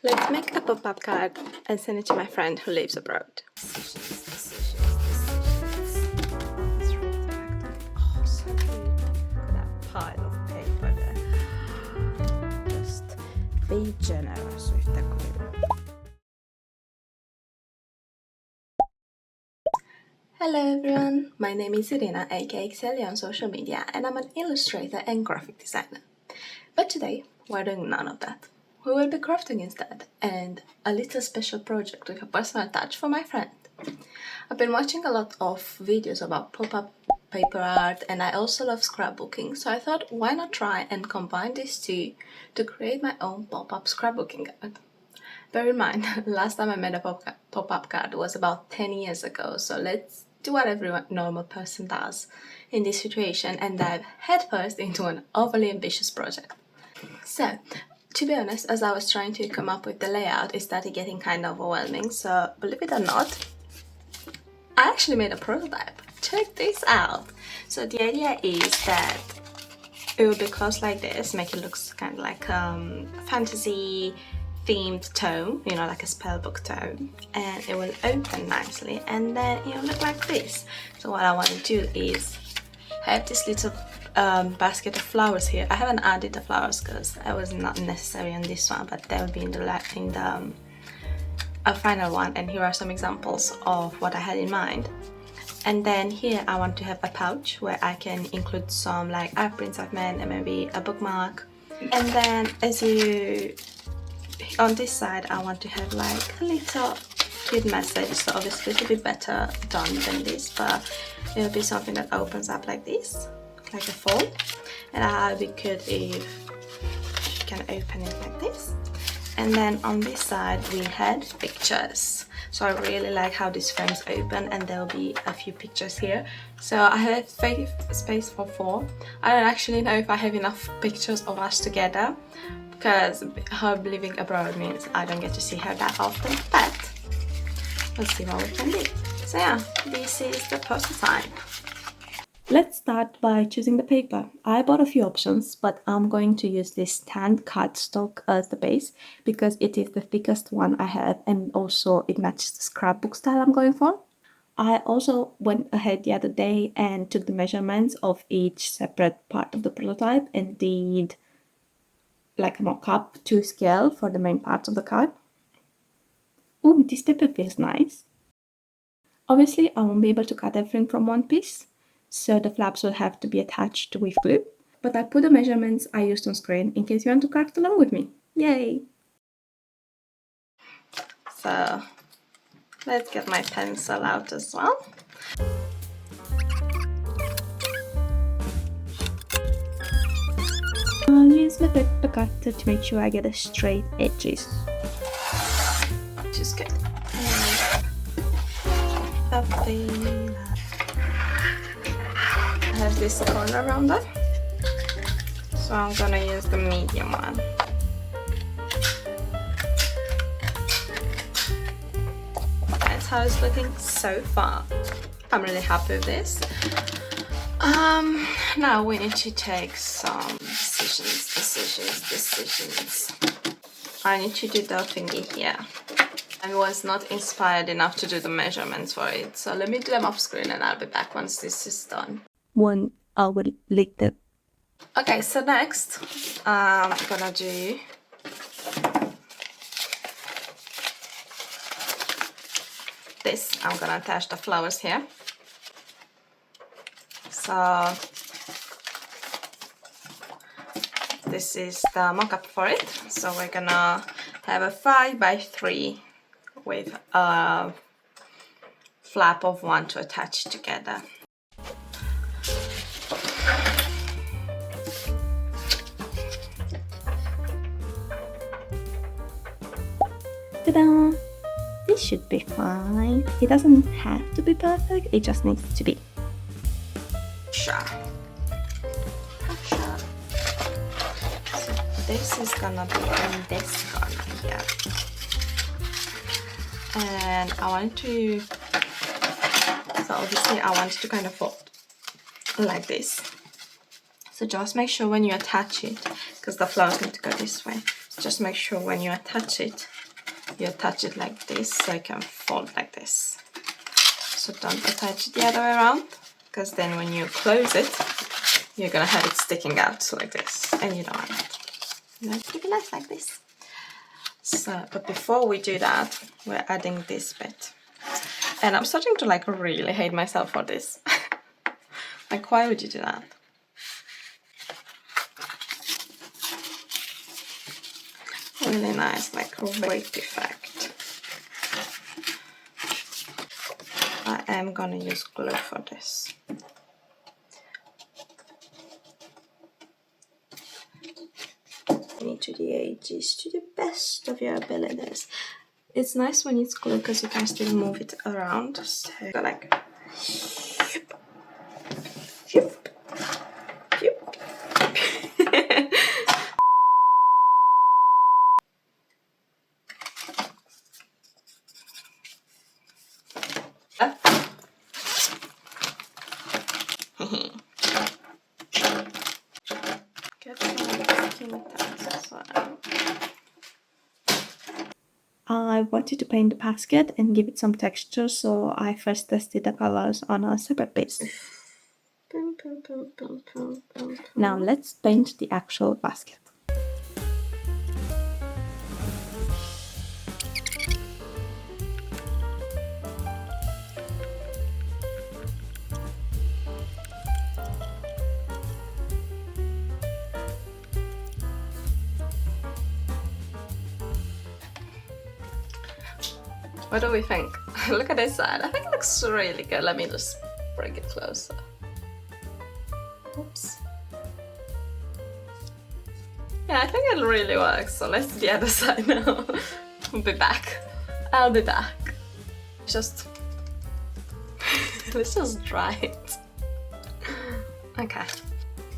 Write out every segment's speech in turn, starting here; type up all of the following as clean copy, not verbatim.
Let's make a pop-up card and send it to my friend who lives abroad. Decisions. Oh, so cute. Look at that pile of paper there. Just be generous with the glue. Hello everyone, my name is Irina, aka Xelia on social media, and I'm an illustrator and graphic designer. But today, we're doing none of that. We will be crafting instead, and a little special project with a personal touch for my friend. I've been watching a lot of videos about pop-up paper art, and I also love scrapbooking, so I thought why not try and combine these two to create my own pop-up scrapbooking card. Bear in mind, last time I made a pop-up card was about 10 years ago, so let's do what every normal person does in this situation and dive headfirst into an overly ambitious project. So, to be honest, as I was trying to come up with the layout, it started getting kind of overwhelming, so believe it or not, I actually made a prototype. Check this out! So the idea is that it will be closed like this, make it look kind of like fantasy themed tome, you know, like a spellbook tome, and it will open nicely and then it will look like this. So what I want to do is have this little basket of flowers here. I haven't added the flowers because that was not necessary on this one, but they will be in the final one, and here are some examples of what I had in mind. And then here I want to have a pouch where I can include some like art prints I've made and maybe a bookmark. And then on this side I want to have like a little cute message, so obviously it will be better done than this, but it will be something that opens up like this, like a fold, and it would be good if you can open it like this. And then on this side we had pictures, so I really like how this frame's open and there will be a few pictures here. So I have space for 4. I don't actually know if I have enough pictures of us together, because her living abroad means I don't get to see her that often, but let's see what we can do. So yeah, this is the prototype. Let's start by choosing the paper. I bought a few options, but I'm going to use this stand cardstock as the base because it is the thickest one I have, and also it matches the scrapbook style I'm going for. I also went ahead the other day and took the measurements of each separate part of the prototype and did like a mock-up to scale for the main parts of the card. Ooh, this paper feels nice. Obviously, I won't be able to cut everything from one piece, so the flaps will have to be attached with glue. But I put the measurements I used on screen in case you want to craft along with me. Yay! So let's get my pencil out as well. I'll use my paper cutter to make sure I get the straight edges. Which is good. Lovely. I have this corner rounder, so I'm gonna use the medium one. That's how it's looking so far. I'm really happy with this. Now we need to take some decisions. I need to do the thingy here. I was not inspired enough to do the measurements for it, so let me do them off screen and I'll be back once this is done. 1 hour later. Okay, so next I'm gonna do this. I'm gonna attach the flowers here. So this is the mock-up for it. So we're gonna have a 5x3 with a flap of 1 to attach together. Ta-da! This should be fine. It doesn't have to be perfect, it just needs to be. Sure. So this is gonna be in this corner here. And I want to, so obviously I want to kind of fold like this. So just make sure when you attach it, because the flowers need to go this way. just make sure when you attach it like this, so it can fold like this. So don't attach it the other way around, because then when you close it, you're gonna have it sticking out like this, and you don't want it. You want it to be nice like this. So, but before we do that, we're adding this bit. And I'm starting to like really hate myself for this. Like, why would you do that? Really nice, like weight effect. I am gonna use glue for this. To the edges to the best of your abilities. It's nice when it's glue because you can still move it around. So go like I wanted to paint the basket and give it some texture, so I first tested the colors on a separate piece. Now let's paint the actual basket. What do we think? Look at this side. I think it looks really good. Let me just bring it closer. Oops. Yeah, I think it really works. So let's do the other side now. I'll be back. I'll be back. Just let's just dry it. Okay.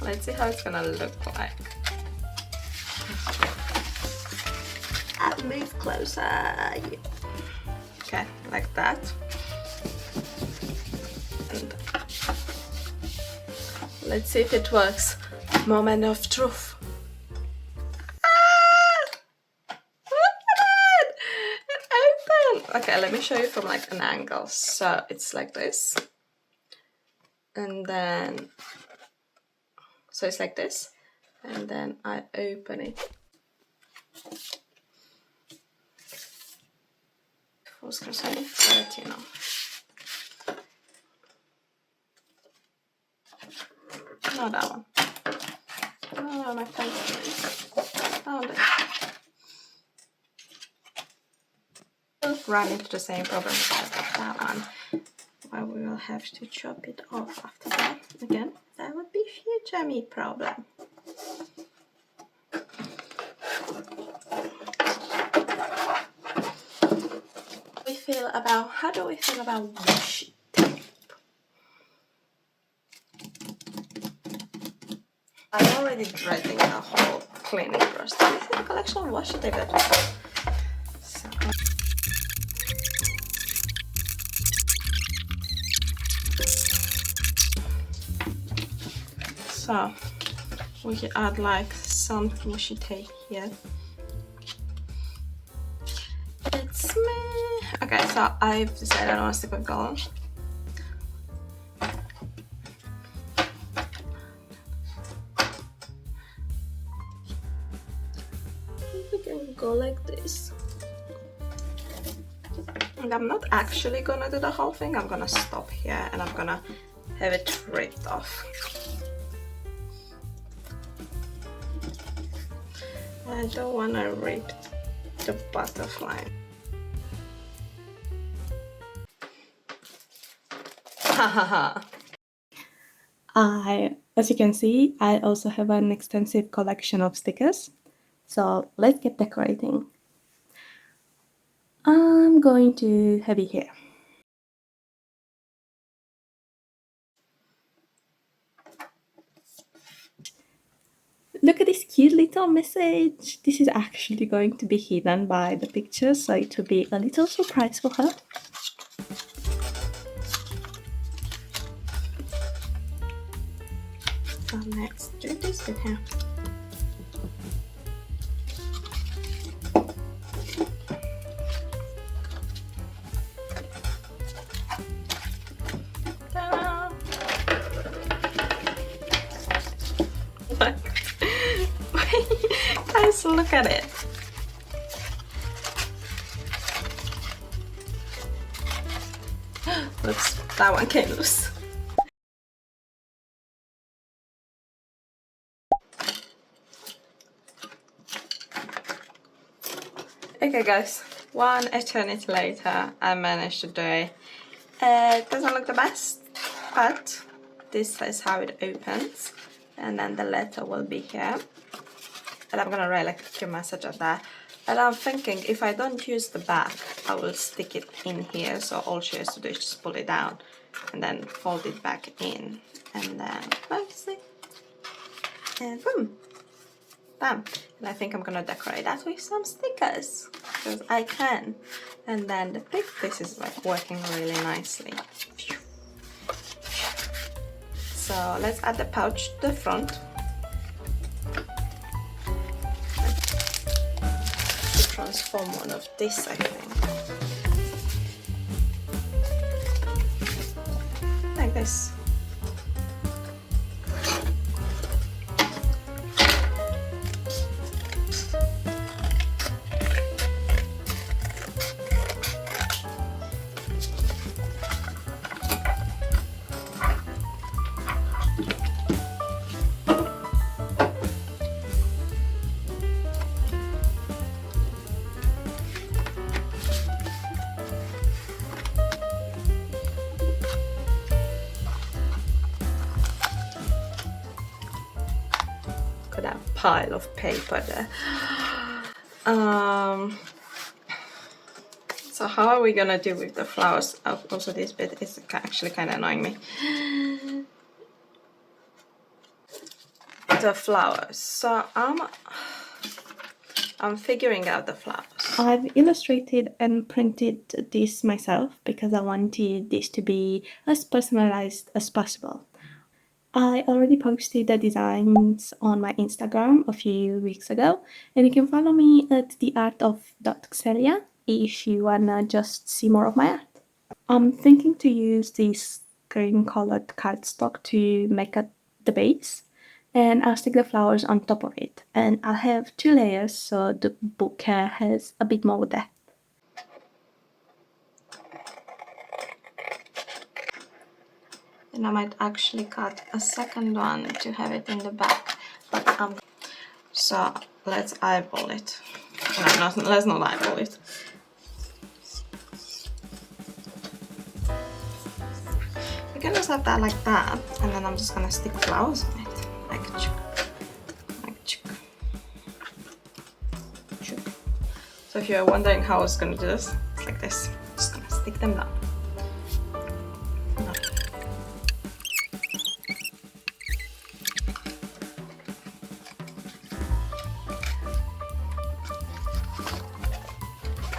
Let's see how it's gonna look like. I'll move closer. Yeah. Okay, like that. And let's see if it works. Moment of truth. Ah! Look at it! It opened! Okay, let me show you from like an angle. So it's like this. And then, so it's like this. And then I open it. So that you know. Not that one. Oh, my pencil. Found it. We'll run into the same problem with that one. Well, we will have to chop it off after that. Again, that would be future me problem. How do we feel about washi tape? I'm already dreading the whole cleaning process. This is a collection of washi tape that we have. So we can add like some washi tape here. It's me. Okay, so I've decided I want to stick with gold. We can go like this. And I'm not actually gonna do the whole thing. I'm gonna stop here and I'm gonna have it ripped off. I don't want to rip the butterfly. As you can see, I also have an extensive collection of stickers. So let's get decorating. I'm going to have it here. Look at this cute little message. This is actually going to be hidden by the picture, so it will be a little surprise for her. So let's do this with her. Look at it. Oops, that one came loose. Okay guys, one eternity later, I managed to do it. It doesn't look the best, but this is how it opens. And then the letter will be here. And I'm gonna write like a few messages there. And I'm thinking if I don't use the back, I will stick it in here. So all she has to do is just pull it down and then fold it back in. And then close it. And boom. Bam. And I think I'm gonna decorate that with some stickers. Because I can. And then the pick, this is like working really nicely. So let's add the pouch to the front. Transform one of this, I think. Like this. That pile of paper there. So how are we gonna do with the flowers? Oh, also this bit is actually kind of annoying me. The flowers. So I'm figuring out the flowers. I've illustrated and printed this myself because I wanted this to be as personalized as possible. I already posted the designs on my Instagram a few weeks ago, and you can follow me at theartof.xelia if you wanna just see more of my art. I'm thinking to use this green colored cardstock to make up the base, and I'll stick the flowers on top of it, and I'll have 2 layers so the bouquet has a bit more depth. And I might actually cut a second one to have it in the back, but so let's eyeball it. No, let's not eyeball it. You can just have that like that, and then I'm just gonna stick flowers on it, like chook, like chook, chook. So if you're wondering how I was gonna do this, it's like this. Just gonna stick them down.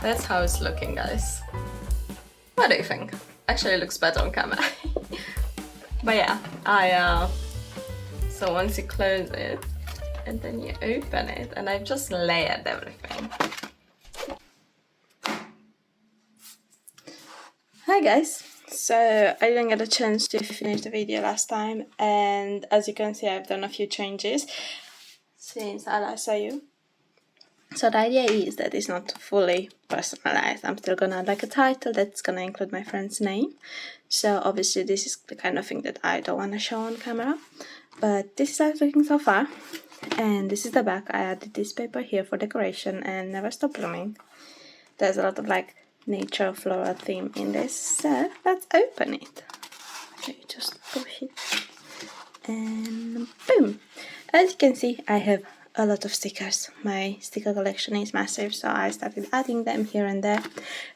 That's how it's looking, guys. What do you think? Actually, it looks better on camera. But yeah, so once you close it and then you open it, and I've just layered everything. Hi guys. So I didn't get a chance to finish the video last time, and as you can see, I've done a few changes since I last saw you. So the idea is that it's not fully personalized. I'm still gonna add like a title that's gonna include my friend's name. So obviously this is the kind of thing that I don't want to show on camera. But this is how it's looking so far. And this is the back. I added this paper here for decoration and Never Stop Blooming. There's a lot of like nature floral theme in this. So let's open it. So you just push it and boom. As you can see, I have a lot of stickers. My sticker collection is massive, so I started adding them here and there.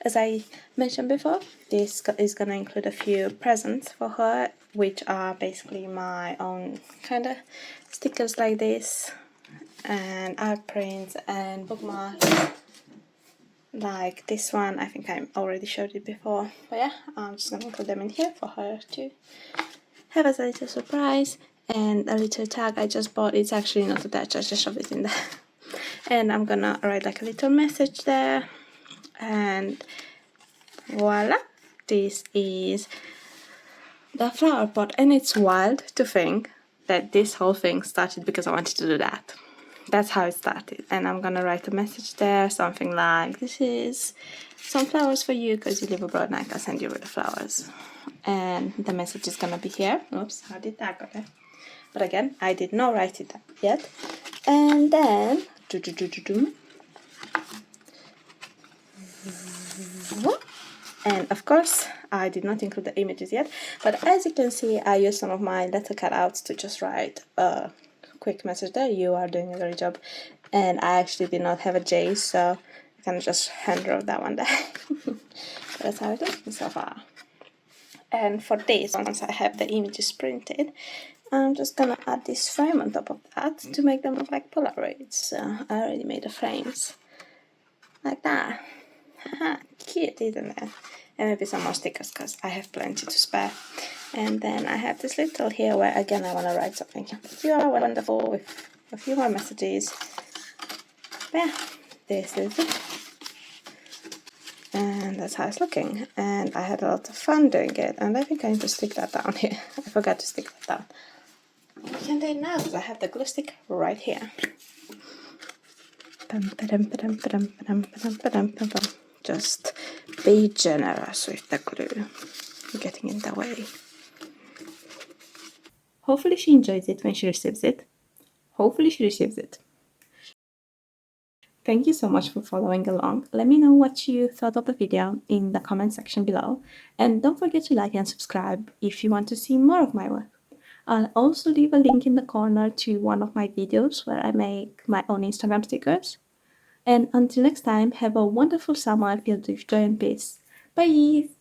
As I mentioned before, this is gonna include a few presents for her, which are basically my own kind of stickers like this, and art prints and bookmarks like this one. I think I already showed it before, but yeah, I'm just gonna include them in here for her to have as a little surprise. And a little tag I just bought. It's actually not attached, I just shoved it in there. And I'm gonna write like a little message there. And voila, this is the flower pot. And it's wild to think that this whole thing started because I wanted to do that. that's how it started. And I'm gonna write a message there, something like, this is some flowers for you because you live abroad and I can send you with the flowers. And the message is gonna be here. Oops, how did that go there? But again, I did not write it yet. And then and of course I did not include the images yet, but as you can see I used some of my letter cutouts to just write a quick message there. You are doing a great job. And I actually did not have a J, so I kind of just hand wrote that one there. That's how it is so far. And for this, once I have the images printed, I'm just gonna add this frame on top of that to make them look like Polaroids. So I already made the frames like that. Haha, cute, isn't it? And maybe some more stickers because I have plenty to spare. And then I have this little here where again I want to write something. You are wonderful, with a few more messages. Yeah, this is it. And that's how it's looking. And I had a lot of fun doing it. And I think I need to stick that down here. I forgot to stick that down. I can do it now because I have the glue stick right here. Just be generous with the glue getting in the way. Hopefully she enjoys it when she receives it. Hopefully she receives it. Thank you so much for following along. Let me know what you thought of the video in the comment section below. And don't forget to like and subscribe if you want to see more of my work. I'll also leave a link in the corner to one of my videos where I make my own Instagram stickers. And until next time, have a wonderful summer filled with joy and peace. Bye!